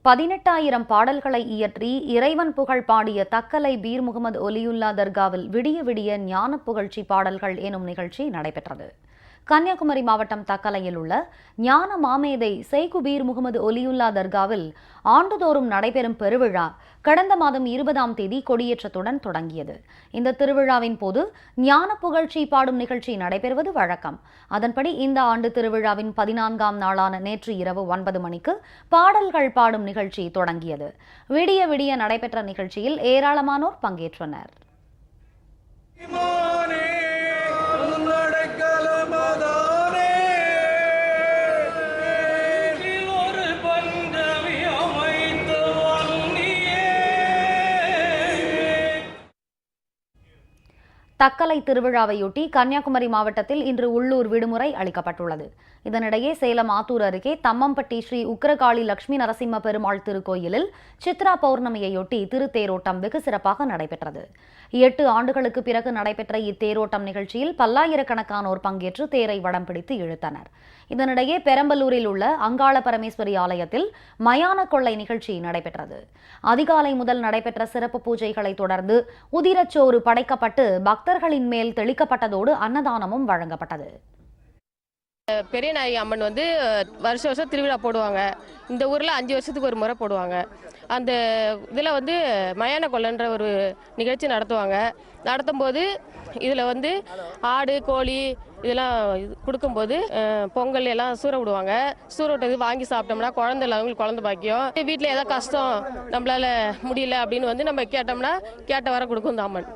18,000 பாடல்களை இயற்றி இறைவன் புகழ் பாடிய தக்கலை பீர் முகமது ஒலியுல்லா தர்காவில் விடிய விடிய ஞான புகழ்ச்சி பாடல்கள் எனும் நிகழ்ச்சி நடைபெற்றது. கன்னியாகுமரி மாவட்டம் தக்கலையில் உள்ள ஞான மாமேதை செய்கு பீர் முகமது ஒலியுல்லா தர்காவில் ஆண்டுதோறும் நடைபெறும் பெருவிழா கடந்த மாதம் 20ஆம் தேதி கொடியேற்றத்துடன் தொடங்கியது. இந்த திருவிழாவின் போது ஞான புகழ்ச்சி பாடும் நிகழ்ச்சி நடைபெறுவது வழக்கம். அதன்படி இந்த ஆண்டு திருவிழாவின் 14ஆம் நாளான நேற்று இரவு 9 மணிக்கு பாடல்கள் பாடும் நிகழ்ச்சி தொடங்கியது. விடிய விடிய நடைபெற்ற நிகழ்ச்சியில் ஏராளமானோர் பங்கேற்றனர். தக்கலை திருவிழாவையொட்டி கன்னியாகுமரி மாவட்டத்தில் இன்று உள்ளூர் விடுமுறை அளிக்கப்பட்டுள்ளது. இதனிடையே சேலம் ஆத்தூர் அருகே தம்மம்பட்டி ஸ்ரீ உக்கிரகாளி லட்சுமி நரசிம்ம பெருமாள் திருக்கோயிலில் சித்ரா பௌர்ணமியையொட்டி திருத்தேரோட்டம் வெகு சிறப்பாக நடைபெற்றது. 8 ஆண்டுகளுக்கு பிறகு நடைபெற்ற இத்தேரோட்டம் நிகழ்ச்சியில் பல்லாயிரக்கணக்கானோர் பங்கேற்று தேரை வடம் பிடித்து இழுத்தனர். இதனிடையே பெரம்பலூரில் உள்ள அங்காள பரமேஸ்வரி ஆலயத்தில் மயான கொள்ளை நிகழ்ச்சி நடைபெற்றது. அதிகாலை முதல் நடைபெற்ற சிறப்பு பூஜைகளை தொடர்ந்து உதிரச்சோறு படைக்கப்பட்டு பக்தர்களின் மேல் தெளிக்கப்பட்டதோடு அன்னதானமும் வழங்கப்பட்டது. பெரியநாயகி அம்மன் வருஷம் திருவிழா போடுவாங்க. இந்த ஊரில் 5 வருஷத்துக்கு ஒரு முறை போடுவாங்க. அந்த இதில் மயான கொள்ளைன்ற ஒரு நிகழ்ச்சி நடத்தும் போது இதில் ஆடு கோழி இதெல்லாம் கொடுக்கும்போது பொங்கல் எல்லாம் சூற விடுவாங்க. சூற விட்டது வாங்கி சாப்பிட்டோம்னா குழந்தை இல்லாதவங்களுக்கு குழந்தை பாக்கியம். வீட்டில் ஏதாவது கஷ்டம் நம்மளால முடியல அப்படின்னு நம்ம கேட்டோம்னா கேட்ட வர கொடுக்கும் இந்த அம்மன்.